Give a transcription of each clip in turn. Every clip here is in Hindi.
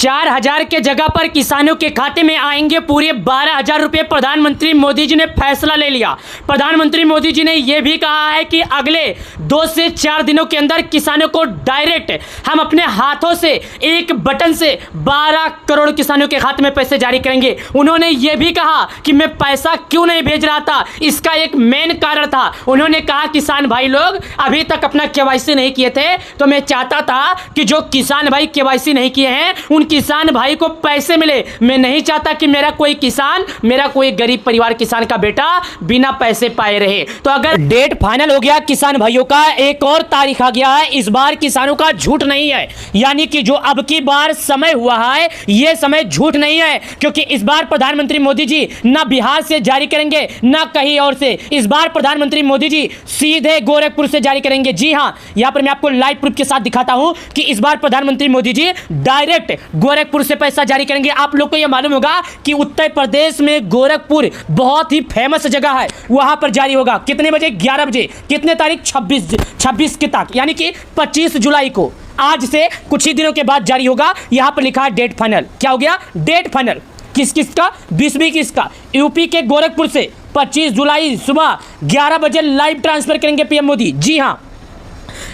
4,000 के जगह पर किसानों के खाते में आएंगे पूरे 12,000 रुपये। प्रधानमंत्री मोदी जी ने फैसला ले लिया। प्रधानमंत्री मोदी जी ने यह भी कहा है कि अगले 2 से 4 दिनों के अंदर किसानों को डायरेक्ट हम अपने हाथों से एक बटन से 12 करोड़ किसानों के खाते में पैसे जारी करेंगे। उन्होंने यह भी कहा कि मैं पैसा क्यों नहीं भेज रहा था, इसका एक मेन कारण था। उन्होंने कहा किसान भाई लोग अभी तक अपना केवाईसी नहीं किए थे, तो मैं चाहता था कि जो किसान भाई केवाईसी नहीं किए हैं उन किसान भाई को पैसे मिले। मैं नहीं चाहता कि मेरा कोई किसान, मेरा कोई गरीब परिवार किसान का बेटा बिना पैसे पाए रहे। तो अगर डेट फाइनल हो गया किसान भाइयों का, एक और तारीख आ गया है। इस बार किसानों का झूठ नहीं है, यानी कि जो अब की बार समय हुआ है यह समय झूठ नहीं है, क्योंकि इस बार प्रधानमंत्री मोदी जी ना बिहार से जारी करेंगे ना कहीं और से। इस बार प्रधानमंत्री मोदी जी सीधे गोरखपुर से जारी करेंगे। जी हां, यहां पर मैं आपको लाइव प्रूफ के साथ दिखाता हूं कि इस बार प्रधानमंत्री मोदी जी डायरेक्ट गोरखपुर से पैसा जारी करेंगे। आप लोग को यह मालूम होगा कि उत्तर प्रदेश में गोरखपुर बहुत ही फेमस जगह है, वहां पर जारी होगा। कितने बजे? 11 बजे। कितने तारीख? 26 की तक, यानी कि 25 जुलाई को, आज से कुछ ही दिनों के बाद जारी होगा। यहां पर लिखा है डेट फाइनल। क्या हो गया? Date final. किसका? 20 किसका? यूपी के गोरखपुर से 25 जुलाई सुबह 11 बजे लाइव ट्रांसफर करेंगे पीएम मोदी। जी हां,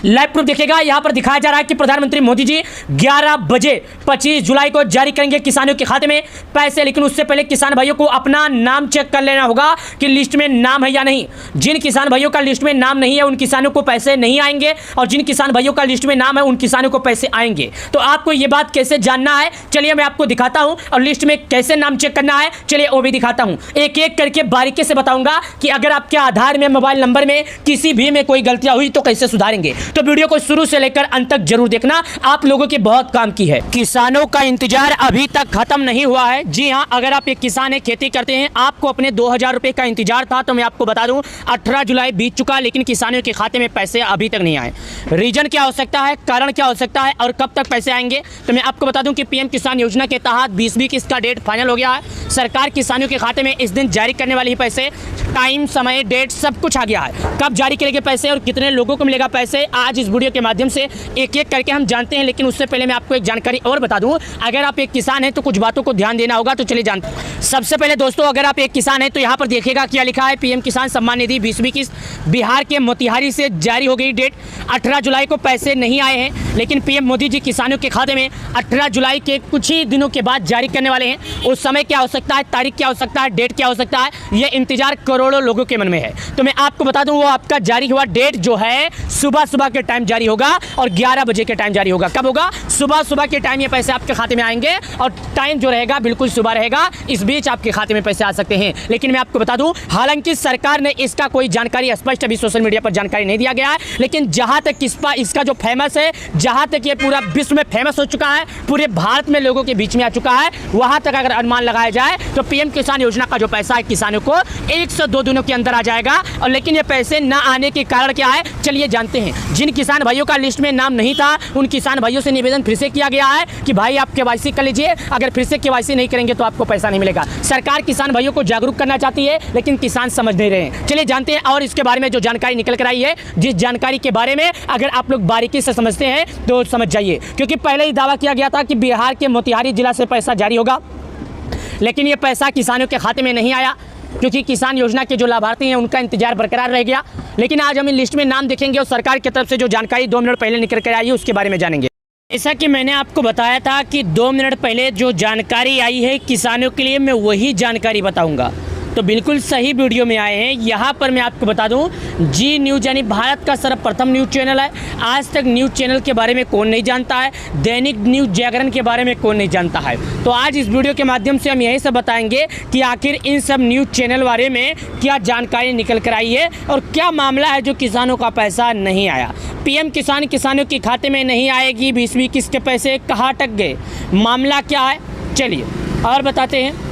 लाइव प्रूफ देखिएगा, यहां पर दिखाया जा रहा है कि प्रधानमंत्री मोदी जी 11 बजे 25 जुलाई को जारी करेंगे किसानों के खाते में पैसे। लेकिन उससे पहले किसान भाइयों को अपना नाम चेक कर लेना होगा कि लिस्ट में नाम है या नहीं। जिन किसान भाइयों का लिस्ट में नाम नहीं है उन किसानों को पैसे नहीं आएंगे, और जिन किसान भाइयों का लिस्ट में नाम है उन किसानों को पैसे आएंगे। तो आपको यह बात कैसे जानना है, चलिए मैं आपको दिखाता हूं। और लिस्ट में कैसे नाम चेक करना है, चलिए वो भी दिखाता हूं। एक एक करके बारीकी से बताऊंगा कि अगर आपके आधार में, मोबाइल नंबर में किसी भी में कोई गलतियां हुई तो कैसे सुधारेंगे। तो वीडियो को शुरू से लेकर अंत तक जरूर देखना, आप लोगों के बहुत काम की है। किसानों का इंतजार अभी तक खत्म नहीं हुआ है। जी हां, अगर आप एक किसान है, खेती करते हैं, आपको अपने 2,000 रुपए का इंतजार था, तो मैं आपको बता दूं 18 जुलाई बीत चुका, लेकिन किसानों के खाते में पैसे अभी तक नहीं आए। रीजन क्या हो सकता है, कारण क्या हो सकता है, और कब तक पैसे आएंगे, तो मैं आपको बता दूं कि पीएम किसान योजना के तहत 20 की इसका डेट फाइनल हो गया है। सरकार किसानों के खाते में इस दिन जारी करने वाली पैसे, टाइम, समय, डेट सब कुछ आ गया है। कब जारी करेंगे पैसे और कितने लोगों को मिलेगा पैसे, आज इस वीडियो के माध्यम से एक एक करके हम जानते हैं। लेकिन उससे पहले मैं आपको एक जानकारी और बता दूं, अगर आप एक किसान हैं तो कुछ बातों को ध्यान देना होगा। तो चलिए जानते हैं। सबसे पहले दोस्तों, अगर आप एक किसान हैं तो यहां पर देखिएगा क्या लिखा है, पीएम किसान सम्मान निधि 20वीं किस्त बिहार के मोतिहारी से जारी हो गई डेट। 18 जुलाई को पैसे नहीं आए हैं, लेकिन पीएम मोदी जी किसानों के खाते में 18 जुलाई के कुछ ही दिनों के बाद जारी करने वाले हैं। उस समय क्या हो सकता है, तारीख क्या हो सकता है, डेट क्या हो सकता है, यह इंतजार करोड़ों लोगों के मन में है। तो मैं आपको बता दूं, वो आपका जारी हुआ डेट जो है सुबह के टाइम जारी होगा और 11 बजे के टाइम जारी होगा। कब होगा? सुबह के टाइम ये पैसे आपके खाते में आएंगे, और टाइम जो रहेगा बिल्कुल सुबह रहेगा। इस बीच आपके खाते में पैसे आ सकते हैं। लेकिन मैं आपको बता दूं, हालांकि सरकार ने इसका कोई जानकारी स्पष्ट अभी सोशल मीडिया पर जानकारी नहीं दिया गया है, लेकिन जहां तक इसका जो फेमस है, जहां तक ये पूरा विश्व में फेमस हो चुका है, पूरे भारत में लोगों के बीच में आ चुका है, वहां तक अगर अनुमान लगाया जाए तो पीएम किसान योजना का जो पैसा है किसानों को 1 से 2 दिनों के अंदर आ जाएगा। और लेकिन ये पैसे न आने के कारण क्या है, चलिए जानते हैं। जिन किसान भाइयों का लिस्ट में नाम नहीं था उन किसान भाइयों से निवेदन फिर से किया गया है कि भाई आप केवाईसी कर लीजिए, अगर फिर से केवाईसी नहीं करेंगे तो आपको पैसा नहीं मिलेगा। सरकार किसान भाइयों को जागरूक करना चाहती है, लेकिन किसान समझ नहीं रहे हैं। चलिए जानते हैं, और इसके बारे में जो जानकारी निकल कर आई है, जिस जानकारी के बारे में अगर आप लोग बारीकी से समझते हैं तो समझ जाइए। क्योंकि पहले ही दावा किया गया था कि बिहार के मोतिहारी जिला से पैसा जारी होगा, लेकिन ये पैसा किसानों के खाते में नहीं आया, क्योंकि किसान योजना के जो लाभार्थी हैं उनका इंतजार बरकरार रह गया। लेकिन आज हम इन लिस्ट में नाम देखेंगे और सरकार की तरफ से जो जानकारी 2 मिनट पहले निकल कर आई है उसके बारे में जानेंगे। जैसा कि मैंने आपको बताया था कि 2 मिनट पहले जो जानकारी आई है किसानों के लिए, मैं वही जानकारी बताऊंगा। तो बिल्कुल सही वीडियो में आए हैं। यहाँ पर मैं आपको बता दूं, जी न्यूज़ यानी भारत का सर्वप्रथम न्यूज़ चैनल है। आज तक न्यूज़ चैनल के बारे में कौन नहीं जानता है, दैनिक न्यूज़ जागरण के बारे में कौन नहीं जानता है। तो आज इस वीडियो के माध्यम से हम यही सब बताएंगे कि आखिर इन सब न्यूज़ चैनल बारे में क्या जानकारी निकल कर आई है और क्या मामला है जो किसानों का पैसा नहीं आया। पीएम किसान किसानों के खाते में नहीं आएगी 20वीं किस्त के पैसे, कहाँ अटक गए, मामला क्या है, चलिए और बताते हैं।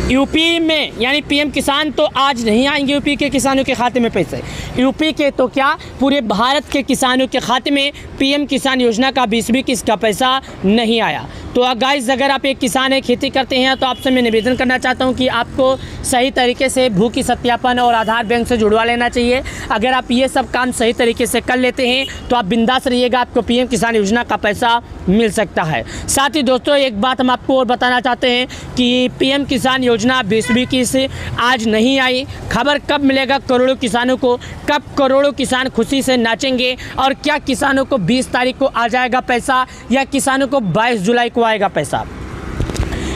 यूपी में यानी पीएम किसान तो आज नहीं आएंगे यूपी के किसानों के खाते में पैसे। यूपी के तो क्या, पूरे भारत के किसानों के खाते में पीएम किसान योजना का 20वीं किस्त का पैसा नहीं आया। तो गाइस, अगर आप एक किसान है, खेती करते हैं, तो आपसे मैं निवेदन करना चाहता हूं कि आपको सही तरीके से भू की सत्यापन और आधार बैंक से जुड़वा लेना चाहिए। अगर आप ये सब काम सही तरीके से कर लेते हैं तो आप बिंदास रहिएगा, आपको पीएम किसान योजना का पैसा मिल सकता है। साथ ही दोस्तों, एक बात हम आपको और बताना चाहते हैं कि पीएम किसान योजना 20-21 से आज नहीं आई। खबर कब मिलेगा करोड़ों किसानों को, कब करोड़ों किसान खुशी से नाचेंगे, और क्या किसानों को 20 तारीख को आ जाएगा पैसा या किसानों को 22 जुलाई को आएगा पैसा।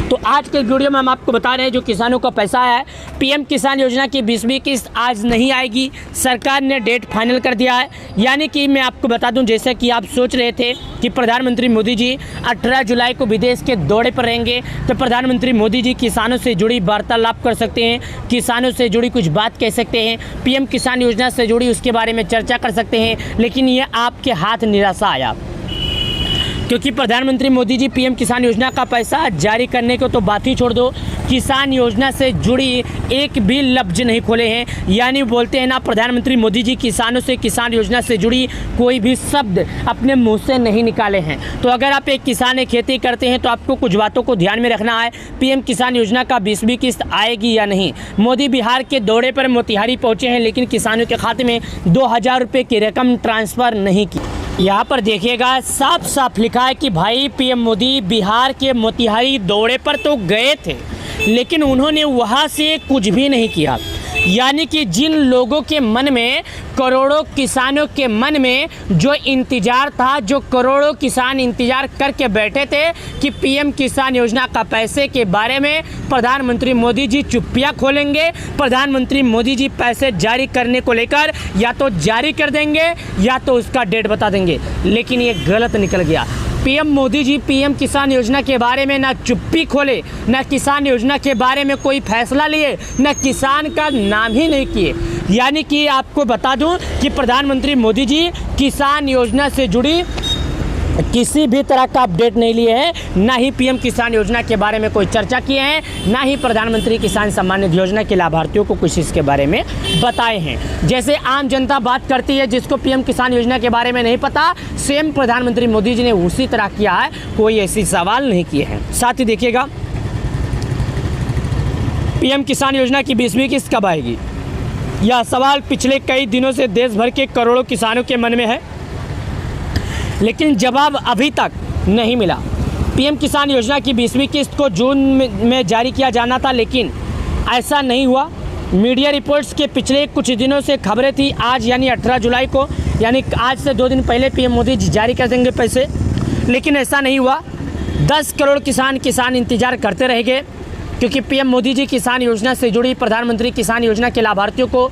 तो आज के वीडियो में हम आपको बता रहे हैं जो किसानों का पैसा है, पीएम किसान योजना की 20वीं किस्त आज नहीं आएगी। सरकार ने डेट फाइनल कर दिया है। यानी कि मैं आपको बता दूं, जैसे कि आप सोच रहे थे कि प्रधानमंत्री मोदी जी 18 जुलाई को विदेश के दौरे पर रहेंगे, तो प्रधानमंत्री मोदी जी किसानों से जुड़ी वार्तालाप कर सकते हैं, किसानों से जुड़ी कुछ बात कह सकते हैं, पीएम किसान योजना से जुड़ी उसके बारे में चर्चा कर सकते हैं। लेकिन ये आपके हाथ निराशा आया, क्योंकि प्रधानमंत्री मोदी जी पीएम किसान योजना का पैसा जारी करने को तो बात ही छोड़ दो, किसान योजना से जुड़ी एक भी लफ्ज नहीं खोले हैं। यानी बोलते हैं ना, प्रधानमंत्री मोदी जी किसानों से, किसान योजना से जुड़ी कोई भी शब्द अपने मुंह से नहीं निकाले हैं। तो अगर आप एक किसान है, खेती करते हैं, तो आपको कुछ बातों को ध्यान में रखना है। पीएम किसान योजना का 20वीं किस्त आएगी या नहीं। मोदी बिहार के दौरे पर मोतिहारी पहुँचे हैं, लेकिन किसानों के खाते में 2000 रुपये की रकम ट्रांसफ़र नहीं की। यहाँ पर देखिएगा, साफ साफ लिखा है कि भाई पीएम मोदी बिहार के मोतिहारी दौरे पर तो गए थे, लेकिन उन्होंने वहाँ से कुछ भी नहीं किया। यानी कि जिन लोगों के मन में, करोड़ों किसानों के मन में जो इंतज़ार था, जो करोड़ों किसान इंतज़ार करके बैठे थे कि पीएम किसान योजना का पैसे के बारे में प्रधानमंत्री मोदी जी चुप्पियाँ खोलेंगे, प्रधानमंत्री मोदी जी पैसे जारी करने को लेकर या तो जारी कर देंगे या तो उसका डेट बता देंगे, लेकिन ये गलत निकल गया। पीएम मोदी जी पीएम किसान योजना के बारे में ना चुप्पी खोले, ना किसान योजना के बारे में कोई फैसला लिए, ना किसान का नाम ही नहीं किए। यानी कि आपको बता दूं कि प्रधानमंत्री मोदी जी किसान योजना से जुड़ी किसी भी तरह का अपडेट नहीं लिए हैं, ना ही पीएम किसान योजना के बारे में कोई चर्चा किए हैं, ना ही प्रधानमंत्री किसान सम्मान निधि योजना के लाभार्थियों को कुछ इसके बारे में बताए हैं। जैसे आम जनता बात करती है, जिसको पीएम किसान योजना के बारे में नहीं पता, सेम प्रधानमंत्री मोदी जी ने उसी तरह किया है, कोई ऐसी सवाल नहीं किए हैं। साथ ही देखिएगा, पीएम किसान योजना की 20वीं किस्त कब आएगी, यह सवाल पिछले कई दिनों से देश भर के करोड़ों किसानों के मन में है, लेकिन जवाब अभी तक नहीं मिला। पीएम किसान योजना की 20वीं किस्त को जून में जारी किया जाना था, लेकिन ऐसा नहीं हुआ। मीडिया रिपोर्ट्स के पिछले कुछ दिनों से खबरें थी, आज यानी 18 जुलाई को, यानी आज से 2 दिन पहले पीएम मोदी जी जारी कर देंगे पैसे, लेकिन ऐसा नहीं हुआ। 10 करोड़ किसान इंतज़ार करते रह गए, क्योंकि पीएम मोदी जी किसान योजना से जुड़ी प्रधानमंत्री किसान योजना के लाभार्थियों को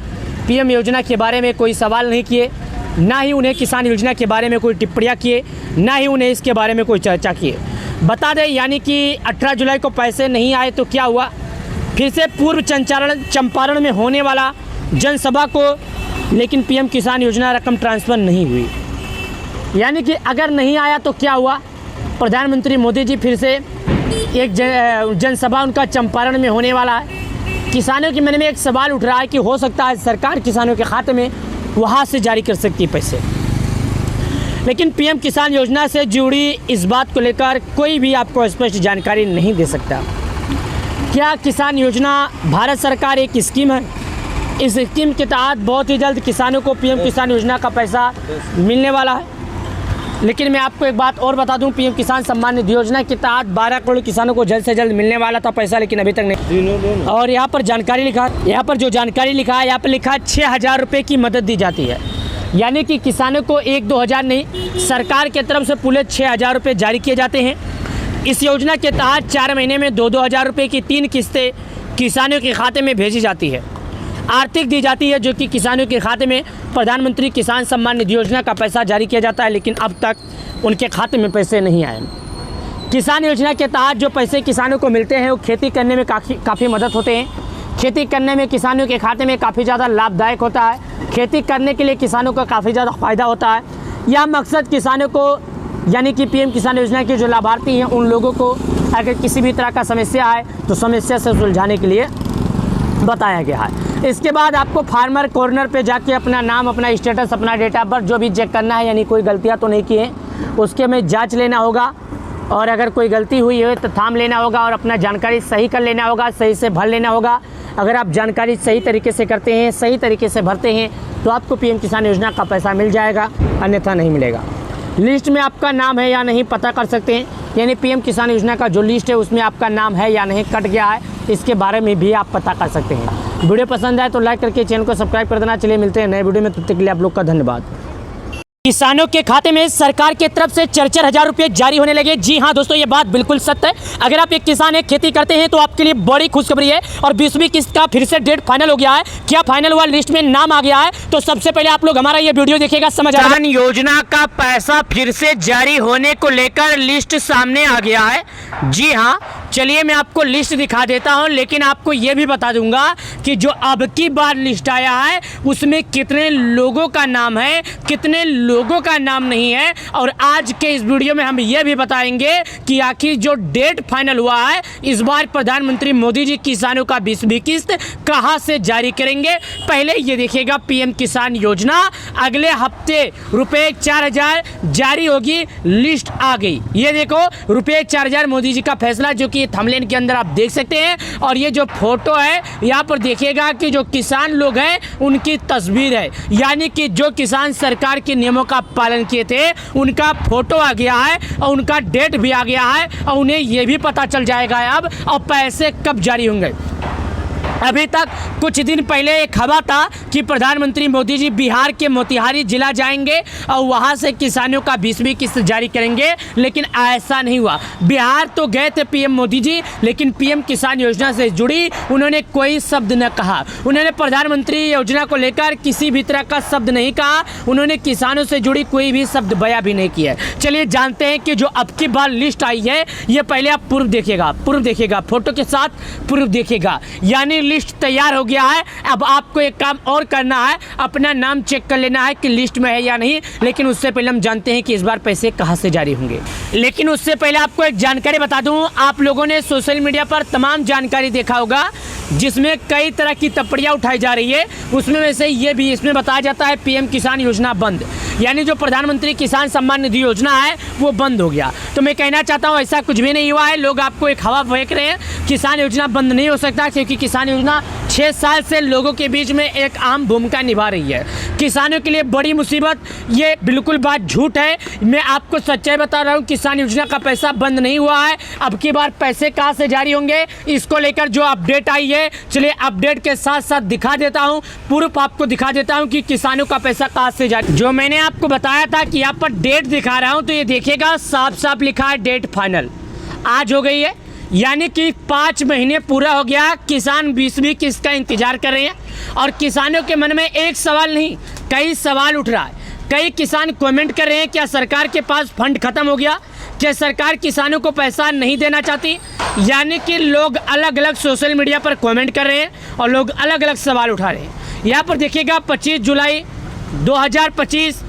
पीएम योजना के बारे में कोई सवाल नहीं किए, ना ही उन्हें किसान योजना के बारे में कोई टिप्पणियाँ किए, ना ही उन्हें इसके बारे में कोई चर्चा किए। बता दें, यानी कि 18 जुलाई को पैसे नहीं आए तो क्या हुआ, फिर से पूर्व चंपारण में होने वाला जनसभा को, लेकिन पीएम किसान योजना रकम ट्रांसफ़र नहीं हुई। यानी कि अगर नहीं आया तो क्या हुआ, प्रधानमंत्री मोदी जी फिर से एक जनसभा उनका चंपारण में होने वाला है। किसानों के मन में एक सवाल उठ रहा है कि हो सकता है सरकार किसानों के खाते में वहाँ से जारी कर सकती है पैसे, लेकिन पीएम किसान योजना से जुड़ी इस बात को लेकर कोई भी आपको स्पष्ट जानकारी नहीं दे सकता। क्या किसान योजना भारत सरकार एक स्कीम है, इस स्कीम के तहत बहुत ही जल्द किसानों को पीएम किसान योजना का पैसा मिलने वाला है। लेकिन मैं आपको एक बात और बता दूं, पीएम किसान सम्मान निधि योजना के तहत 12 करोड़ किसानों को जल्द से जल्द मिलने वाला था पैसा, लेकिन अभी तक नहीं। और यहाँ पर जानकारी लिखा, यहाँ पर जो जानकारी लिखा है, यहाँ पर लिखा 6000 रुपये की मदद दी जाती है। यानी कि किसानों को 1-2 हज़ार नहीं, सरकार के तरफ से पूरे 6000 रुपये जारी किए जाते हैं। इस योजना के तहत 4 महीने में 2-2 हज़ार रुपये की 3 किस्तें किसानों के खाते में भेजी जाती है, आर्थिक दी जाती है, जो कि किसानों के खाते में प्रधानमंत्री किसान सम्मान निधि योजना का पैसा जारी किया जाता है, लेकिन अब तक उनके खाते में पैसे नहीं आए। किसान योजना के तहत जो पैसे किसानों को मिलते हैं वो खेती करने में काफ़ी मदद होते हैं। खेती करने में किसानों के खाते में काफ़ी ज़्यादा लाभदायक होता है। खेती करने के लिए किसानों को काफ़ी ज़्यादा फ़ायदा होता है। यह मकसद किसानों को, यानी कि पीएम किसान योजना के जो लाभार्थी हैं उन लोगों को अगर किसी भी तरह का समस्या आए तो समस्या से सुलझाने के लिए बताया गया है। इसके बाद आपको फार्मर कॉर्नर पे जाके अपना नाम, अपना स्टेटस, अपना डेट ऑफ बर्थ जो भी चेक करना है, यानी कोई गलतियां तो नहीं की है, उसके में जांच लेना होगा। और अगर कोई गलती हुई है तो थाम लेना होगा और अपना जानकारी सही कर लेना होगा, सही से भर लेना होगा। अगर आप जानकारी सही तरीके से करते हैं, सही तरीके से भरते हैं तो आपको पीएम किसान योजना का पैसा मिल जाएगा, अन्यथा नहीं मिलेगा। लिस्ट में आपका नाम है या नहीं पता कर सकते हैं, यानी पीएम किसान योजना का जो लिस्ट है उसमें आपका नाम है या नहीं, कट गया है, इसके बारे में भी आप पता कर सकते हैं। वीडियो पसंद आए तो लाइक करके चैनल को सब्सक्राइब कर देना। चलिए मिलते हैं नए वीडियो में, तब तक के लिए आप लोग का धन्यवाद। किसानों के खाते में सरकार की तरफ से 4-4 हज़ार रुपये जारी होने लगे। जी हाँ दोस्तों, ये बात बिल्कुल सत्य है। अगर आप एक किसान हैं, खेती करते हैं तो आपके लिए बड़ी खुशखबरी है और 20वीं किस्त का फिर से डेट फाइनल हो गया है। क्या फाइनल हुआ? लिस्ट में नाम आ गया है। तो सबसे पहले आप लोग हमारा ये वीडियो देखिएगा, समझ आएगा। किसान योजना का पैसा फिर से जारी होने को लेकर लिस्ट सामने आ गया है। जी हाँ, चलिए मैं आपको लिस्ट दिखा देता हूँ, लेकिन आपको ये भी बता दूंगा कि जो अब की बार लिस्ट आया है उसमें कितने लोगों का नाम है, कितने लोगों का नाम नहीं है। और आज के इस वीडियो में हम ये भी बताएंगे कि आखिर जो डेट फाइनल हुआ है इस बार प्रधानमंत्री मोदी जी किसानों का 20वीं किस्त कहां से जारी करेंगे। पहले ये देखिएगा, पीएम किसान योजना अगले हफ्ते रुपए 4,000 जारी होगी। लिस्ट आ गई, ये देखो रुपए 4,000 मोदी जी का फैसला, जो कि थंबनेल के अंदर आप देख सकते हैं। और ये जो फोटो है यहाँ पर देखिएगा कि जो किसान लोग हैं उनकी तस्वीर है, यानी कि जो किसान सरकार के नियमों का पालन किए थे उनका फोटो आ गया है और उनका डेट भी आ गया है और उन्हें यह भी पता चल जाएगा अब और पैसे कब जारी होंगे। अभी तक कुछ दिन पहले एक खबर था कि प्रधानमंत्री मोदी जी बिहार के मोतिहारी जिला जाएंगे और वहां से किसानों का 20वीं किस्त जारी करेंगे, लेकिन ऐसा नहीं हुआ। बिहार तो गए थे पीएम मोदी जी, लेकिन पीएम किसान योजना से जुड़ी उन्होंने कोई शब्द न कहा। उन्होंने प्रधानमंत्री योजना को लेकर किसी भी तरह का शब्द नहीं कहा। उन्होंने किसानों से जुड़ी कोई भी शब्द बयां भी नहीं किया। चलिए जानते हैं कि जो अब की बार लिस्ट आई है, ये पहले आप पूर्व देखिएगा, फोटो के साथ पूर्व देखिएगा, यानी लिस्ट तैयार हो गया है। अब आपको एक काम और करना है, अपना नाम चेक कर लेना है कि लिस्ट में है या नहीं। लेकिन उससे पहले हम जानते हैं कि इस बार पैसे कहां से जारी होंगे। लेकिन उससे पहले आपको एक जानकारी बता दूं, आप लोगों ने सोशल मीडिया पर तमाम जानकारी देखा होगा जिसमें कई तरह की टिप्पणियां उठाई जा रही है। उसमें वैसे ये भी इसमें बताया जाता है पीएम किसान योजना बंद, यानी जो प्रधानमंत्री किसान सम्मान निधि योजना है वो बंद हो गया। तो मैं कहना चाहता हूँ ऐसा कुछ भी नहीं हुआ है। लोग आपको एक हवा फेंक रहे हैं, किसान योजना बंद नहीं हो सकता, क्योंकि किसान योजना 6 साल से लोगों के बीच में एक अहम भूमिका निभा रही है। किसानों के लिए बड़ी मुसीबत, ये बिल्कुल बात झूठ है। मैं आपको सच्चाई बता रहा हूँ, किसान योजना का पैसा बंद नहीं हुआ है। अब की बार पैसे कहाँ से जारी होंगे, इसको लेकर जो अपडेट आई है, चलिए अपडेट के साथ साथ दिखा देता हूँ, प्रूफ आपको दिखा देता हूँ कि किसानों का पैसा कहाँ से जारी। जो मैंने आपको बताया था कि यहाँ पर डेट दिखा रहा हूँ, तो ये देखिएगा साफ साफ लिखा है डेट फाइनल आज हो गई है, यानी कि 5 महीने पूरा हो गया। किसान 20वीं किस्त का इंतजार कर रहे हैं और किसानों के मन में एक सवाल नहीं, कई सवाल उठ रहा है। कई किसान कमेंट कर रहे हैं, क्या सरकार के पास फंड खत्म हो गया, क्या सरकार किसानों को पैसा नहीं देना चाहती। यानी कि लोग अलग अलग सोशल मीडिया पर कमेंट कर रहे हैं और लोग अलग अलग सवाल उठा रहे हैं। यहाँ पर देखिएगा 25 जुलाई 2025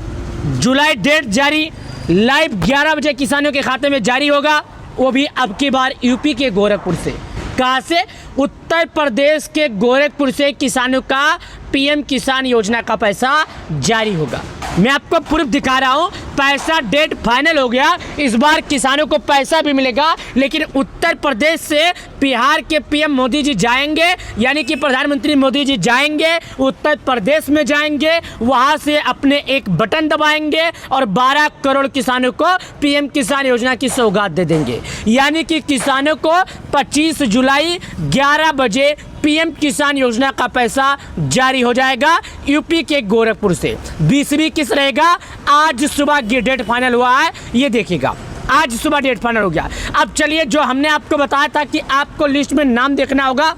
जुलाई डेट जारी, लाइव 11 बजे किसानों के खाते में जारी होगा, वो भी अब की बार यूपी के गोरखपुर से। कहाँ से? उत्तर प्रदेश के गोरखपुर से किसानों का पीएम किसान योजना का पैसा जारी होगा। मैं आपको प्रूफ दिखा रहा हूँ, पैसा डेट फाइनल हो गया। इस बार किसानों को पैसा भी मिलेगा, लेकिन उत्तर प्रदेश से बिहार के पीएम मोदी जी जाएंगे, यानी कि प्रधानमंत्री मोदी जी जाएंगे, उत्तर प्रदेश में जाएंगे, वहां से अपने एक बटन दबाएंगे और 12 करोड़ किसानों को पीएम किसान योजना की सौगात दे देंगे। यानी कि किसानों को 25 जुलाई 11 बजे पीएम किसान योजना का पैसा जारी हो जाएगा यूपी के गोरखपुर से। 20वीं किस्त रहेगा। आज सुबह डेट फाइनल हुआ है, ये देखिएगा आज सुबह डेट फाइनल हो गया। अब चलिए, जो हमने आपको बताया था कि आपको लिस्ट में नाम देखना होगा,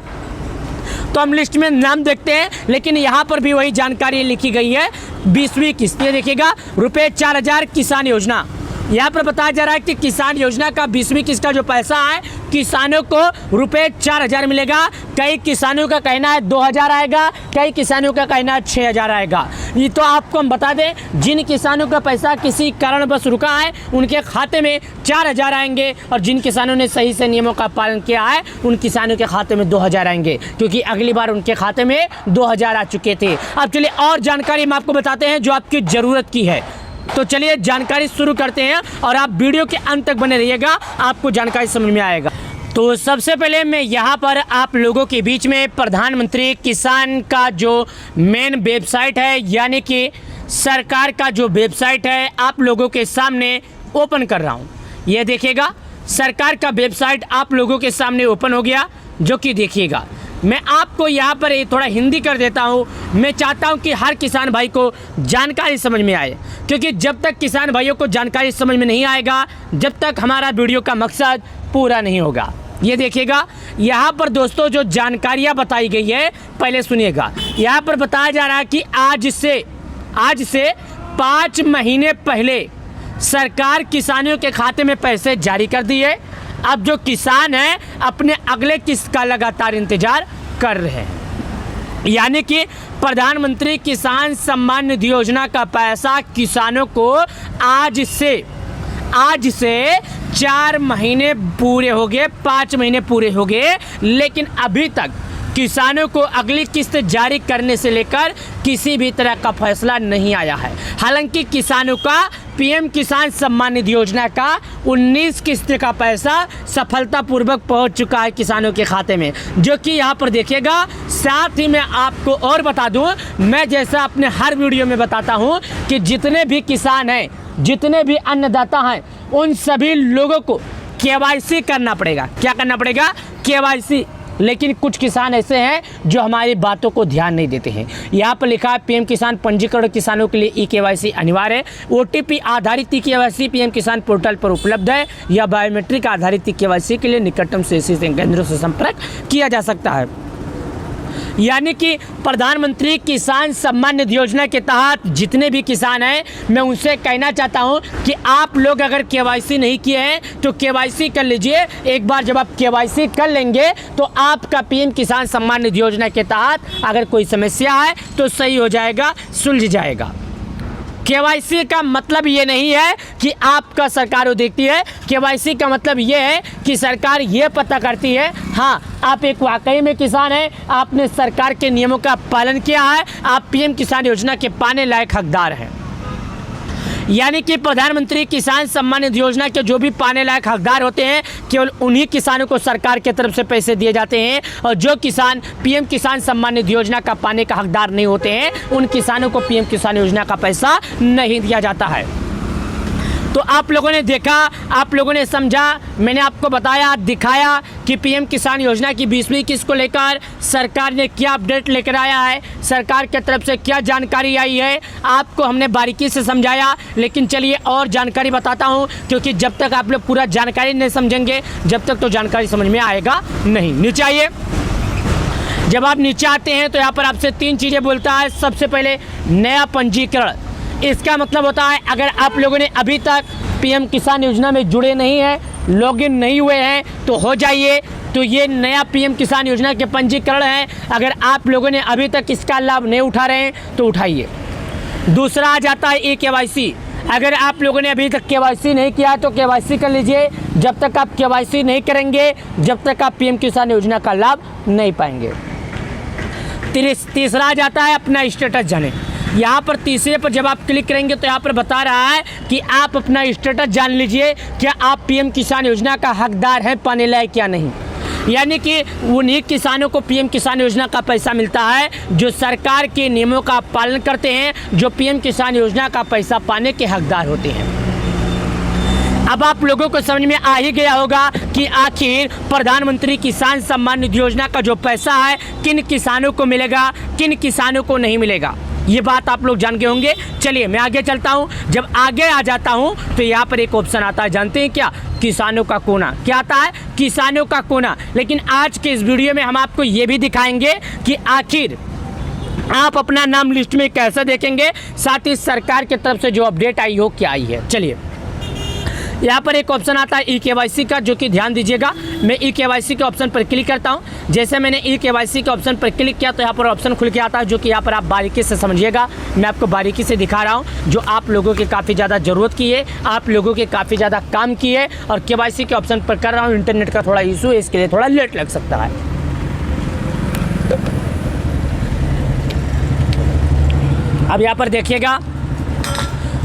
तो हम लिस्ट में नाम देखते हैं। लेकिन यहाँ पर भी वही जानकारी लिखी गई है, 20वीं किस्त। ये देखिएगा रुपये 4,000 किसान योजना, यहाँ पर बताया जा रहा है कि किसान योजना का 20वीं किस्त का जो पैसा है किसानों को रुपये 4,000 मिलेगा। कई किसानों का कहना है 2,000 आएगा, कई किसानों का कहना है 6,000 आएगा। ये तो आपको हम बता दें, जिन किसानों का पैसा किसी कारणवश रुका है उनके खाते में 4,000 आएंगे, और जिन किसानों ने सही से नियमों का पालन किया है उन किसानों के खाते में 2,000 आएंगे, क्योंकि अगली बार उनके खाते में 2,000 आ चुके थे। अब चलिए और जानकारी हम आपको बताते हैं जो आपकी ज़रूरत की है। तो चलिए जानकारी शुरू करते हैं और आप वीडियो के अंत तक बने रहिएगा, आपको जानकारी समझ में आएगा। तो सबसे पहले मैं यहाँ पर आप लोगों के बीच में प्रधानमंत्री किसान का जो मेन वेबसाइट है, यानी कि सरकार का जो वेबसाइट है, आप लोगों के सामने ओपन कर रहा हूँ। ये देखिएगा, सरकार का वेबसाइट आप लोगों के सामने ओपन हो गया, जो कि देखिएगा मैं आपको यहाँ पर थोड़ा हिंदी कर देता हूँ। मैं चाहता हूँ कि हर किसान भाई को जानकारी समझ में आए, क्योंकि जब तक किसान भाइयों को जानकारी समझ में नहीं आएगा, जब तक हमारा वीडियो का मकसद पूरा नहीं होगा। ये देखिएगा, यहाँ पर दोस्तों जो जानकारियाँ बताई गई है, पहले सुनिएगा। यहाँ पर बताया जा रहा है कि आज से 5 महीने पहले सरकार किसानों के खाते में पैसे जारी कर दिए। अब जो किसान हैं अपने अगले किस्त का लगातार इंतजार कर रहे हैं, यानी कि प्रधानमंत्री किसान सम्मान निधि योजना का पैसा किसानों को आज से 4 महीने पूरे हो गए, 5 महीने पूरे हो गए, लेकिन अभी तक किसानों को अगली किस्त जारी करने से लेकर किसी भी तरह का फैसला नहीं आया है। हालांकि किसानों का पीएम किसान सम्मान निधि योजना का 19 किस्त का पैसा सफलतापूर्वक पहुंच चुका है किसानों के खाते में, जो कि यहाँ पर देखिएगा। साथ ही मैं आपको और बता दूं, मैं जैसा अपने हर वीडियो में बताता हूं कि जितने भी किसान हैं, जितने भी अन्नदाता हैं, उन सभी लोगों को केवाईसी करना पड़ेगा। क्या करना पड़ेगा? केवाईसी। लेकिन कुछ किसान ऐसे हैं जो हमारी बातों को ध्यान नहीं देते हैं। यहाँ पर लिखा है पीएम किसान पंजीकरण किसानों के लिए ई-केवाईसी अनिवार्य है। ओटीपी आधारित ई-केवाईसी पीएम किसान पोर्टल पर उपलब्ध है। या बायोमेट्रिक आधारित ई-केवाईसी के लिए निकटतम CSC केंद्रों से संपर्क किया जा सकता है। यानी कि प्रधानमंत्री किसान सम्मान निधि योजना के तहत जितने भी किसान हैं, मैं उनसे कहना चाहता हूं कि आप लोग अगर केवाईसी नहीं किए हैं तो केवाईसी कर लीजिए। एक बार जब आप केवाईसी कर लेंगे तो आपका पीएम किसान सम्मान निधि योजना के तहत अगर कोई समस्या है तो सही हो जाएगा, सुलझ जाएगा। केवाईसी का मतलब ये नहीं है कि आपका सरकार देखती है। केवाईसी का मतलब ये है कि सरकार ये पता करती है, हाँ आप एक वाकई में किसान हैं, आपने सरकार के नियमों का पालन किया है, आप पीएम किसान योजना के पाने लायक हकदार हैं। यानी कि प्रधानमंत्री किसान सम्मान निधि योजना के जो भी पाने लायक हकदार होते हैं, केवल उन्हीं किसानों को सरकार की तरफ से पैसे दिए जाते हैं, और जो किसान पीएम किसान सम्मान निधि योजना का पाने का हकदार नहीं होते हैं, उन किसानों को पीएम किसान योजना का पैसा नहीं दिया जाता है। तो आप लोगों ने देखा, आप लोगों ने समझा, मैंने आपको बताया, दिखाया कि पीएम किसान योजना की 20वीं किस्त को लेकर सरकार ने क्या अपडेट लेकर आया है, सरकार की तरफ से क्या जानकारी आई है, आपको हमने बारीकी से समझाया। लेकिन चलिए और जानकारी बताता हूं, क्योंकि जब तक आप लोग पूरा जानकारी नहीं समझेंगे, जब तक तो जानकारी समझ में आएगा नहीं। नीचे आइए। जब आप नीचे आते हैं तो यहाँ पर आपसे 3 चीज़ें बोलता है। सबसे पहले नया पंजीकरण। इसका मतलब होता है अगर आप लोगों ने अभी तक पीएम किसान योजना में जुड़े नहीं हैं, लॉगिन नहीं हुए हैं, तो हो जाइए। तो ये नया पीएम किसान योजना के पंजीकरण है। अगर आप लोगों ने अभी तक इसका लाभ नहीं उठा रहे हैं तो उठाइए। दूसरा आ जाता है ई-केवाईसी। अगर आप लोगों ने अभी तक केवाईसी नहीं किया तो केवाईसी कर लीजिए। जब तक आप केवाईसी नहीं करेंगे, जब तक आप पीएम किसान योजना का लाभ नहीं पाएंगे। तीसरा आ जाता है अपना स्टेटस जाने। यहाँ पर तीसरे पर जब आप क्लिक करेंगे तो यहाँ पर बता रहा है कि आप अपना स्टेटस जान लीजिए, क्या आप पीएम किसान योजना का हकदार हैं, पाने लायक क्या नहीं। यानी कि उन्हीं किसानों को पीएम किसान योजना का पैसा मिलता है जो सरकार के नियमों का पालन करते हैं, जो पीएम किसान योजना का पैसा पाने के हकदार होते हैं। अब आप लोगों को समझ में आ ही गया होगा कि आखिर प्रधानमंत्री किसान सम्मान निधि योजना का जो पैसा है किन किसानों को मिलेगा, किन किसानों को नहीं मिलेगा। ये बात आप लोग जान गए होंगे। चलिए मैं आगे चलता हूँ। जब आगे आ जाता हूँ तो यहाँ पर एक ऑप्शन आता है, जानते हैं क्या? किसानों का कोना। क्या आता है? किसानों का कोना। लेकिन आज के इस वीडियो में हम आपको ये भी दिखाएंगे कि आखिर आप अपना नाम लिस्ट में कैसे देखेंगे, साथ ही सरकार की तरफ से जो अपडेट आई हो क्या आई है। चलिए यहाँ पर एक ऑप्शन आता है ई-केवाईसी का, जो कि ध्यान दीजिएगा। मैं ई-केवाईसी के ऑप्शन पर क्लिक करता हूँ। जैसे मैंने ई-केवाईसी के ऑप्शन पर क्लिक किया तो यहाँ पर ऑप्शन खुल के आता है, जो कि यहाँ पर आप बारीकी से समझिएगा। मैं आपको बारीकी से दिखा रहा हूँ, जो आप लोगों की काफ़ी ज़्यादा ज़रूरत की है, आप लोगों के काफ़ी ज़्यादा काम की है। और केवाईसी के ऑप्शन पर कर रहा हूँ, इंटरनेट का थोड़ा इशू है, इसके लिए थोड़ा लेट लग सकता है। अब यहाँ पर देखिएगा,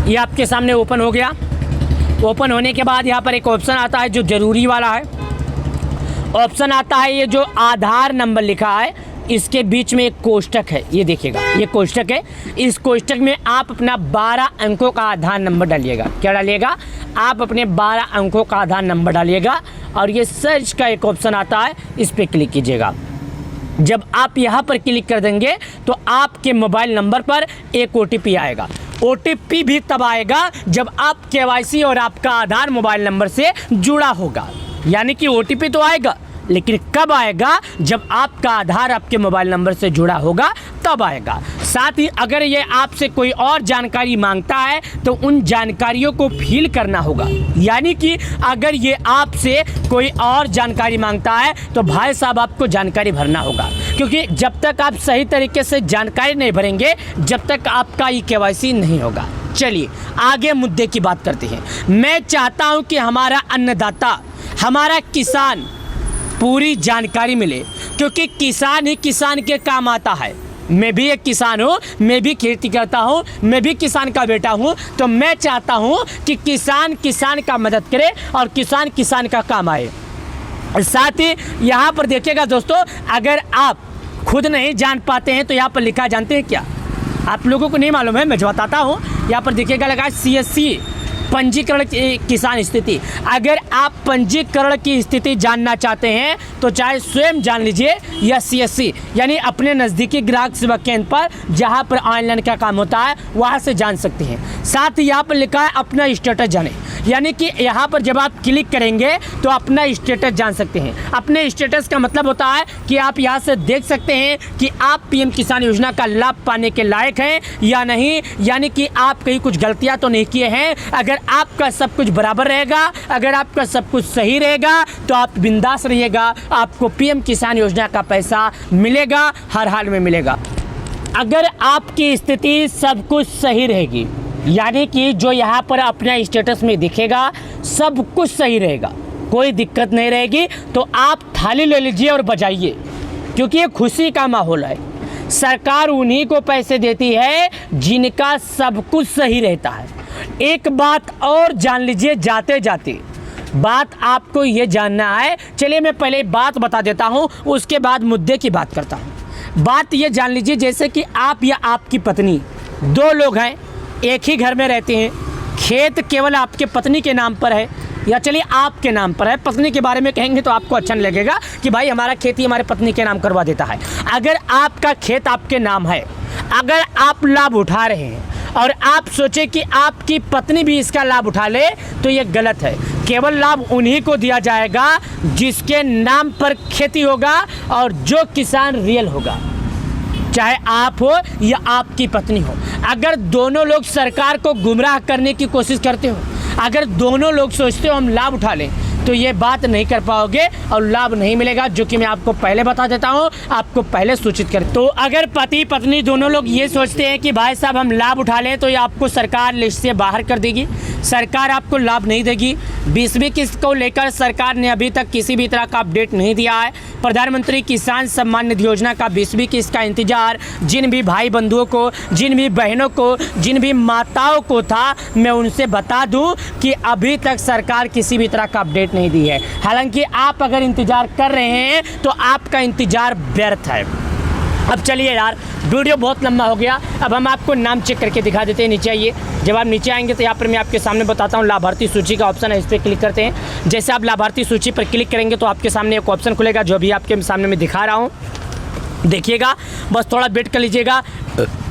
ये आपके सामने ओपन हो गया। ओपन होने के बाद यहाँ पर एक ऑप्शन आता है जो ज़रूरी वाला है। ऑप्शन आता है ये जो आधार नंबर लिखा है, इसके बीच में एक कोष्टक है, ये देखिएगा, ये कोष्टक है। इस कोष्टक में आप अपना 12 अंकों का आधार नंबर डालिएगा। क्या डालिएगा? आप अपने 12 अंकों का आधार नंबर डालिएगा और ये सर्च का एक ऑप्शन आता है, इस पर क्लिक कीजिएगा। जब आप यहाँ पर क्लिक कर देंगे तो आपके मोबाइल नंबर पर एक OTP आएगा। OTP भी तब आएगा जब आप KYC और आपका आधार मोबाइल नंबर से जुड़ा होगा। यानी कि OTP तो आएगा, लेकिन कब आएगा? जब आपका आधार आपके मोबाइल नंबर से जुड़ा होगा तब आएगा। साथ ही अगर ये आपसे कोई और जानकारी मांगता है तो उन जानकारियों को फिल करना होगा। यानी कि अगर ये आपसे कोई और जानकारी मांगता है तो भाई साहब आपको जानकारी भरना होगा, क्योंकि जब तक आप सही तरीके से जानकारी नहीं भरेंगे जब तक आपका ये KYC नहीं होगा। चलिए आगे मुद्दे की बात करते हैं। मैं चाहता हूँ कि हमारा अन्नदाता, हमारा किसान पूरी जानकारी मिले, क्योंकि किसान ही किसान के काम आता है। मैं भी एक किसान हूँ, मैं भी खेती करता हूँ, मैं भी किसान का बेटा हूँ। तो मैं चाहता हूँ कि किसान किसान का मदद करे और किसान किसान का काम आए। साथ ही यहाँ पर देखिएगा दोस्तों, अगर आप खुद नहीं जान पाते हैं तो यहाँ पर लिखा, जानते हैं क्या? आप लोगों को नहीं मालूम है, मैं जो बताता हूँ। यहाँ पर देखिएगा लगा CSC, पंजीकरण की किसान स्थिति। अगर आप पंजीकरण की स्थिति जानना चाहते हैं तो चाहे स्वयं जान लीजिए या CSC यानी अपने नज़दीकी ग्राहक सेवा केंद्र पर जहां पर ऑनलाइन का काम होता है वहां से जान सकते हैं। साथ ही यहाँ पर लिखा है अपना स्टेटस जाने, यानी कि यहाँ पर जब आप क्लिक करेंगे तो अपना स्टेटस जान सकते हैं। अपने स्टेटस का मतलब होता है कि आप यहाँ से देख सकते हैं कि आप PM किसान योजना का लाभ पाने के लायक हैं या नहीं, यानी कि आप कहीं कुछ गलतियाँ तो नहीं किए हैं। अगर आपका सब कुछ बराबर रहेगा, अगर आपका सब कुछ सही रहेगा तो आप बिंदास रहिएगा, आपको PM किसान योजना का पैसा मिलेगा, हर हाल में मिलेगा। अगर आपकी स्थिति सब कुछ सही रहेगी, यानी कि जो यहाँ पर अपने स्टेटस में दिखेगा सब कुछ सही रहेगा, कोई दिक्कत नहीं रहेगी, तो आप थाली ले लीजिए और बजाइए, क्योंकि ये खुशी का माहौल है। सरकार उन्हीं को पैसे देती है जिनका सब कुछ सही रहता है। एक बात और जान लीजिए जाते जाते, बात आपको ये जानना है। चलिए मैं पहले बात बता देता हूँ, उसके बाद मुद्दे की बात करता हूँ। बात ये जान लीजिए, जैसे कि आप या आपकी पत्नी, 2 लोग हैं, एक ही घर में रहते हैं, खेत केवल आपके पत्नी के नाम पर है, या चलिए आपके नाम पर है। पत्नी के बारे में कहेंगे तो आपको अच्छा नहीं लगेगा कि भाई हमारा खेती हमारे पत्नी के नाम करवा देता है। अगर आपका खेत आपके नाम है, अगर आप लाभ उठा रहे हैं और आप सोचे कि आपकी पत्नी भी इसका लाभ उठा ले, तो ये गलत है। केवल लाभ उन्हीं को दिया जाएगा जिसके नाम पर खेती होगा और जो किसान रियल होगा, चाहे आप हो या आपकी पत्नी हो। अगर दोनों लोग सरकार को गुमराह करने की कोशिश करते हो, अगर दोनों लोग सोचते हो हम लाभ उठा लें, तो ये बात नहीं कर पाओगे और लाभ नहीं मिलेगा, जो कि मैं आपको पहले बता देता हूँ, आपको पहले सूचित कर। तो अगर पति पत्नी दोनों लोग ये सोचते हैं कि भाई साहब हम लाभ उठा लें, तो ये आपको सरकार लिस्ट से बाहर कर देगी, सरकार आपको लाभ नहीं देगी। 20वीं किस्त को लेकर सरकार ने अभी तक किसी भी तरह का अपडेट नहीं दिया है। प्रधानमंत्री किसान सम्मान निधि योजना का 20वीं किस्त का इंतजार जिन भी भाई बंधुओं को, जिन भी बहनों को, जिन भी माताओं को था, मैं उनसे बता दूं कि अभी तक सरकार किसी भी तरह का अपडेट नहीं दी है। हालांकि आप अगर इंतजार कर रहे हैं तो आपका इंतजार व्यर्थ है। अब चलिए यार, वीडियो बहुत लंबा हो गया, अब हम आपको नाम चेक करके दिखा देते हैं। नीचे आइए। जब आप नीचे आएंगे तो यहाँ पर मैं आपके सामने बताता हूँ, लाभार्थी सूची का ऑप्शन है, इस पर क्लिक करते हैं। जैसे आप लाभार्थी सूची पर क्लिक करेंगे तो आपके सामने एक ऑप्शन खुलेगा, जो भी आपके सामने मैं दिखा रहा हूँ, देखिएगा। बस थोड़ा वेट कर लीजिएगा,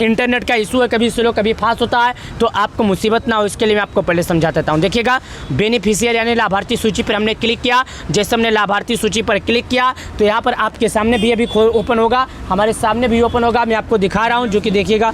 इंटरनेट का इशू है, कभी स्लो कभी फास्ट होता है, तो आपको मुसीबत ना हो इसके लिए मैं आपको पहले समझा देता हूँ। देखिएगा, बेनिफिशियर यानी लाभार्थी सूची पर हमने क्लिक किया। जैसे हमने लाभार्थी सूची पर क्लिक किया तो यहाँ पर आपके सामने भी अभी ओपन होगा, हमारे सामने भी ओपन होगा, मैं आपको दिखा रहा हूँ, जो कि देखिएगा।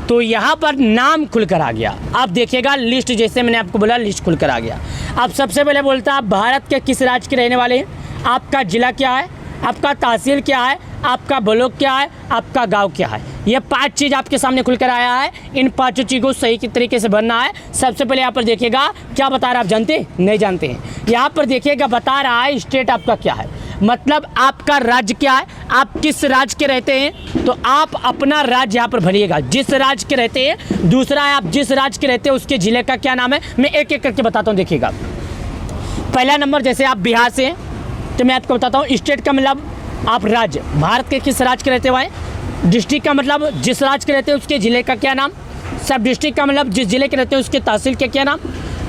तो यहाँ पर नाम खुलकर आ गया। आप देखिएगा लिस्ट, जैसे मैंने आपको बोला लिस्ट खुलकर आ गया। अब सबसे पहले बोलता है आप भारत के किस राज्य के रहने वाले हैं, आपका ज़िला क्या है, आपका तहसील क्या है, आपका ब्लॉक क्या है, आपका गांव क्या है। ये 5 चीज़ आपके सामने खुलकर आया है। इन 5 चीज़ को सही तरीके से भरना है। सबसे पहले यहाँ पर देखिएगा क्या बता रहा है, आप जानते नहीं जानते हैं। यहाँ पर देखिएगा बता रहा है स्टेट आपका क्या है। मतलब आपका राज्य क्या है, आप किस राज्य के रहते हैं, तो आप अपना राज्य यहाँ पर भरिएगा। जिस राज्य के रहते हैं, दूसरा है आप जिस राज्य के रहते हैं उसके ज़िले का क्या नाम है। मैं एक एक करके बताता हूँ, देखिएगा। पहला नंबर, जैसे आप बिहार से हैं तो मैं आपको बताता हूँ, स्टेट का मतलब आप राज्य, भारत के किस राज्य के रहते हुए हैं। डिस्ट्रिक्ट का मतलब जिस राज्य के रहते हैं उसके ज़िले का क्या नाम। सब डिस्ट्रिक्ट का मतलब जिस ज़िले के रहते हैं उसके तहसील के क्या नाम।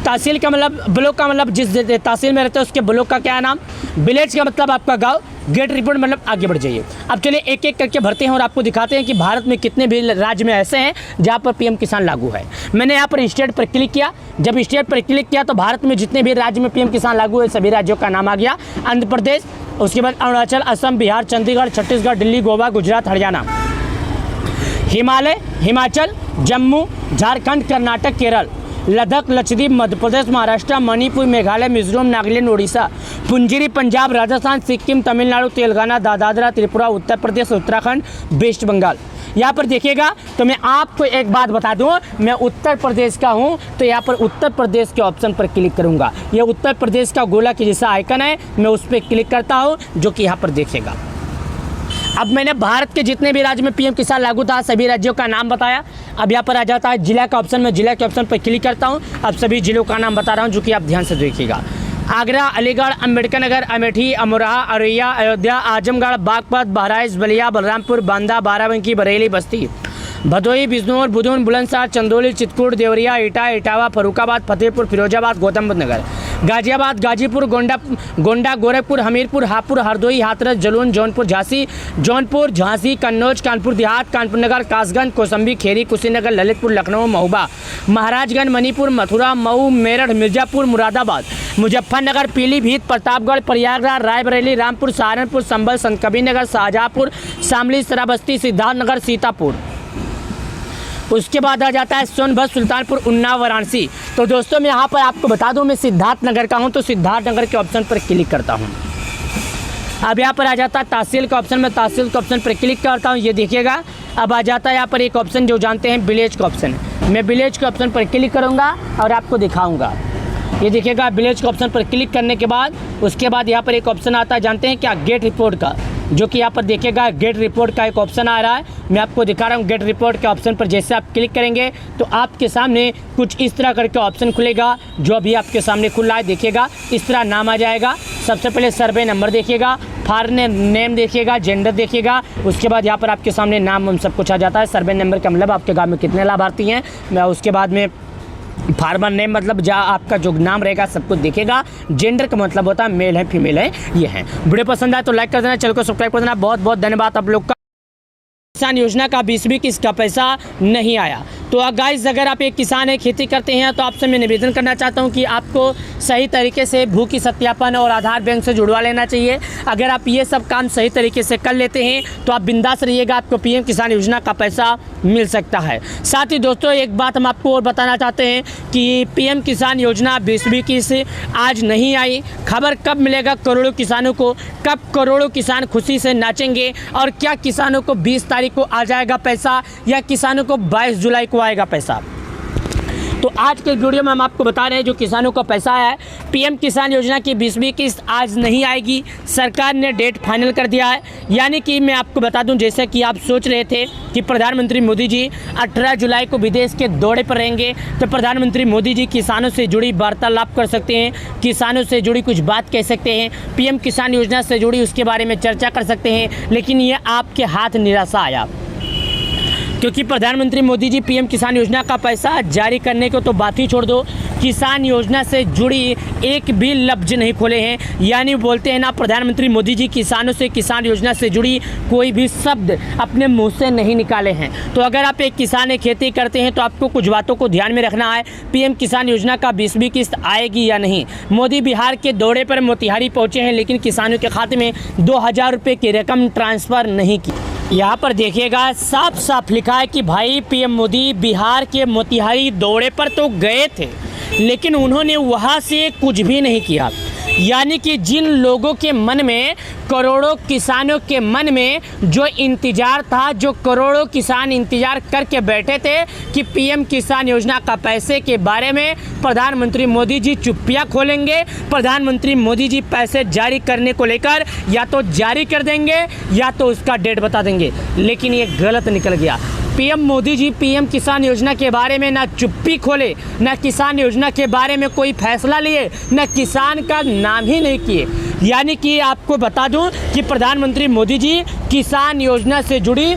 तहसील का मतलब ब्लॉक का मतलब जिस तहसील में रहते हैं उसके ब्लॉक का क्या नाम। विलेज का मतलब आपका गांव। गेट रिपोर्ट मतलब आगे बढ़ जाइए। अब चलिए एक एक करके भरते हैं और आपको दिखाते हैं कि भारत में कितने भी राज्य में ऐसे हैं जहाँ पर पीएम किसान लागू है। मैंने यहाँ पर स्टेट पर क्लिक किया। जब स्टेट पर क्लिक किया तो भारत में जितने भी राज्य में पीएम किसान लागू है सभी राज्यों का नाम आ गया। आंध्र प्रदेश, उसके बाद अरुणाचल, असम, बिहार, चंडीगढ़, छत्तीसगढ़, दिल्ली, गोवा, गुजरात, हरियाणा, हिमालय, हिमाचल, जम्मू, झारखंड, कर्नाटक, केरल, लद्दाख, लक्षद्वीप, मध्य प्रदेश, महाराष्ट्र, मणिपुर, मेघालय, मिजोरम, नागालैंड, उड़ीसा, पुंजीरी, पंजाब, राजस्थान, सिक्किम, तमिलनाडु, तेलंगाना, दादरा, त्रिपुरा, उत्तर प्रदेश, उत्तराखंड, वेस्ट बंगाल। यहाँ पर देखिएगा तो मैं आपको एक बात बता दूँ, मैं उत्तर प्रदेश का हूँ तो यहाँ पर उत्तर प्रदेश के ऑप्शन पर क्लिक करूँगा। ये उत्तर प्रदेश का गोला के जैसा आइकन है, मैं उस पर क्लिक करता हूँ जो कि यहाँ पर देखिएगा। अब मैंने भारत के जितने भी राज्य में पीएम किसान लागू था सभी राज्यों का नाम बताया। अब यहाँ पर आ जाता है जिला का ऑप्शन, में जिला के ऑप्शन पर क्लिक करता हूँ। अब सभी जिलों का नाम बता रहा हूँ जो कि आप ध्यान से देखिएगा। आगरा, अलीगढ़, अम्बेडकर नगर, अमेठी, अमरोहा, औरैया, अयोध्या, आजमगढ़, बागपत, बहराइच, बलिया, बलरामपुर, बांदा, बाराबंकी, बरेली, बस्ती, भदोही, बिजनौर, बुधन, बुलंदशहर, चंदौली, चित्रकूट, देवरिया, इटावा, फर्रुखाबाद, फतेहपुर, फिरोजाबाद, गौतम बुद्ध नगर, गाजियाबाद, गाजीपुर, गोंडा, गोरखपुर, हमीरपुर, हापुड़, हरदोई, हाथरस, जलून, जौनपुर, झांसी, कन्नौज, कानपुर देहात, कानपुर नगर, कासगंज, कौसंबी, खेरी, कुशीनगर, ललितपुर, लखनऊ, महोबा, महाराजगंज, मणिपुर, मथुरा, मऊ, मेरठ, मिर्जापुर, मुरादाबाद, मुजफ्फरनगर, पीलीभीत, प्रतापगढ़, प्रयागराज, रायबरेली, रामपुर, सहारनपुर, संभल, संतकबीरनगर, शाहजहाँपुर, शामली, श्रावस्ती, सिद्धार्थनगर, सीतापुर। उसके बाद आ जाता है सोनभद्र, सुल्तानपुर, उन्नाव, वाराणसी। तो दोस्तों मैं यहाँ पर आपको बता दूँ मैं सिद्धार्थनगर का हूँ तो सिद्धार्थनगर के ऑप्शन पर क्लिक करता हूँ। अब यहाँ पर आ जाता है तहसील का ऑप्शन, में तहसील के ऑप्शन पर क्लिक करता हूँ। ये देखिएगा अब आ जाता है यहाँ पर एक ऑप्शन जो जानते हैं विलेज का ऑप्शन है। मैं विलेज के ऑप्शन पर क्लिक करूँगा और आपको दिखाऊँगा। ये देखिएगा विलेज के ऑप्शन पर क्लिक करने के बाद उसके बाद यहाँ पर एक ऑप्शन आता है जानते हैं क्या, गेट रिपोर्ट का, जो कि यहाँ पर देखिएगा गेट रिपोर्ट का एक ऑप्शन आ रहा है। मैं आपको दिखा रहा हूँ गेट रिपोर्ट के ऑप्शन पर जैसे आप क्लिक करेंगे तो आपके सामने कुछ इस तरह करके ऑप्शन खुलेगा जो अभी आपके सामने खुल रहा है। देखिएगा इस तरह नाम आ जाएगा। सबसे पहले सर्वे नंबर देखिएगा, फार्म नेम देखिएगा, जेंडर देखिएगा, उसके बाद यहाँ पर आपके सामने नाम सब कुछ आ जाता है। सर्वे नंबर का मतलब आपके गाँव में कितने लाभार्थी हैं, मैं उसके बाद में फार्मर नेम मतलब जहाँ आपका जो नाम रहेगा सब कुछ देखेगा। जेंडर का मतलब होता है मेल है फीमेल है, ये है। वीडियो पसंद आए तो लाइक कर देना, चैनल को सब्सक्राइब कर देना। बहुत बहुत धन्यवाद आप लोग का। किसान योजना का 20वीं किस्त का पैसा नहीं आया तो गाइस अगर आप एक किसान है, खेती करते हैं तो आपसे मैं निवेदन करना चाहता हूं कि आपको सही तरीके से भू की सत्यापन और आधार बैंक से जुड़वा लेना चाहिए। अगर आप ये सब काम सही तरीके से कर लेते हैं तो आप बिंदास रहिएगा, आपको पीएम किसान योजना का पैसा मिल सकता है। साथ ही दोस्तों एक बात हम आपको और बताना चाहते हैं कि पीएम किसान योजना 20वीं किस्त आज नहीं आई। खबर कब मिलेगा करोड़ों किसानों को, कब करोड़ों किसान खुशी से नाचेंगे और क्या किसानों को 20 तारीख को आ जाएगा पैसा या किसानों को 22 जुलाई को आएगा पैसा। तो आज के वीडियो में हम आपको बता रहे हैं जो किसानों का पैसा है पीएम किसान योजना की 20वीं किस्त आज नहीं आएगी। सरकार ने डेट फाइनल कर दिया है। यानी कि मैं आपको बता दूं जैसे कि आप सोच रहे थे कि प्रधानमंत्री मोदी जी 18 जुलाई को विदेश के दौरे पर रहेंगे तो प्रधानमंत्री मोदी जी किसानों से जुड़ी वार्तालाप कर सकते हैं, किसानों से जुड़ी कुछ बात कह सकते हैं, पीएम किसान योजना से जुड़ी उसके बारे में चर्चा कर सकते हैं। लेकिन ये आपके हाथ निराशा आया क्योंकि प्रधानमंत्री मोदी जी पीएम किसान योजना का पैसा जारी करने को तो बात ही छोड़ दो, किसान योजना से जुड़ी एक भी लफ्ज नहीं खोले हैं। यानी बोलते हैं ना प्रधानमंत्री मोदी जी किसानों से किसान योजना से जुड़ी कोई भी शब्द अपने मुंह से नहीं निकाले हैं। तो अगर आप एक किसान है, खेती करते हैं तो आपको कुछ बातों को ध्यान में रखना है। पीएम किसान योजना का 20वीं किस्त आएगी या नहीं। मोदी बिहार के दौरे पर मोतिहारी पहुँचे हैं लेकिन किसानों के खाते में 2000 रुपये की रकम ट्रांसफ़र नहीं की। यहाँ पर देखिएगा साफ साफ लिखा है कि भाई पीएम मोदी बिहार के मोतिहारी दौरे पर तो गए थे लेकिन उन्होंने वहाँ से कुछ भी नहीं किया। यानी कि जिन लोगों के मन में, करोड़ों किसानों के मन में जो इंतज़ार था, जो करोड़ों किसान इंतज़ार करके बैठे थे कि पीएम किसान योजना का पैसे के बारे में प्रधानमंत्री मोदी जी चुप्पियाँ खोलेंगे, प्रधानमंत्री मोदी जी पैसे जारी करने को लेकर या तो जारी कर देंगे या तो उसका डेट बता देंगे, लेकिन ये गलत निकल गया। पीएम मोदी जी पीएम किसान योजना के बारे में ना चुप्पी खोले, ना किसान योजना के बारे में कोई फैसला लिए, ना किसान का नाम ही नहीं किए। यानी कि आपको बता दूं कि प्रधानमंत्री मोदी जी किसान योजना से जुड़ी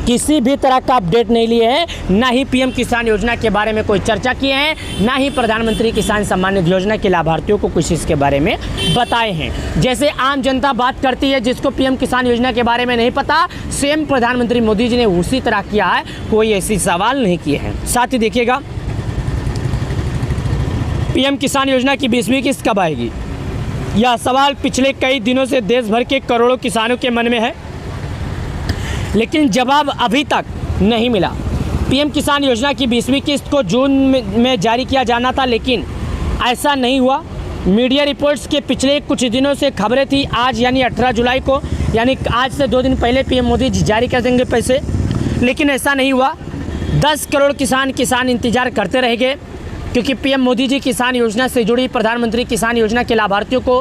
किसी भी तरह का अपडेट नहीं लिए हैं, ना ही पीएम किसान योजना के बारे में कोई चर्चा किए हैं, ना ही प्रधानमंत्री किसान सम्मान निधि योजना के लाभार्थियों को कुछ इसके बारे में बताए हैं। जैसे आम जनता बात करती है जिसको पीएम किसान योजना के बारे में नहीं पता, सेम प्रधानमंत्री मोदी जी ने उसी तरह किया है, कोई ऐसी सवाल नहीं किए हैं। साथ ही देखिएगा, पीएम किसान योजना की 20वीं किस्त कब आएगी, यह सवाल पिछले कई दिनों से देश भर के करोड़ों किसानों के मन में है, लेकिन जवाब अभी तक नहीं मिला। पीएम किसान योजना की 20वीं किस्त को जून में जारी किया जाना था, लेकिन ऐसा नहीं हुआ। मीडिया रिपोर्ट्स के पिछले कुछ दिनों से खबरें थी, आज यानी 18 जुलाई को, यानी आज से 2 दिन पहले पीएम मोदी जी जारी कर देंगे पैसे, लेकिन ऐसा नहीं हुआ। 10 करोड़ किसान इंतज़ार करते रह गए, क्योंकि पीएम मोदी जी किसान योजना से जुड़ी प्रधानमंत्री किसान योजना के लाभार्थियों को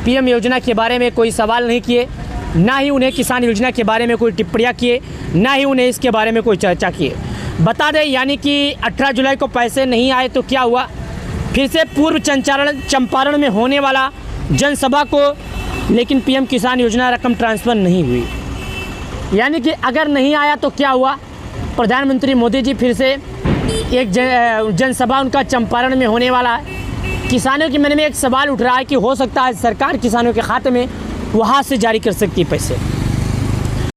पीएम योजना के बारे में कोई सवाल नहीं किए, ना ही उन्हें किसान योजना के बारे में कोई टिप्पणियाँ किए, ना ही उन्हें इसके बारे में कोई चर्चा किए। बता दें, यानी कि 18 जुलाई को पैसे नहीं आए तो क्या हुआ, फिर से पूर्व चंपारण में होने वाला जनसभा को, लेकिन पीएम किसान योजना रकम ट्रांसफ़र नहीं हुई। यानी कि अगर नहीं आया तो क्या हुआ, प्रधानमंत्री मोदी जी फिर से एक जनसभा उनका चंपारण में होने वाला है। किसानों के मन में एक सवाल उठ रहा है कि हो सकता है सरकार किसानों के खाते में वहाँ से जारी कर सकती है पैसे।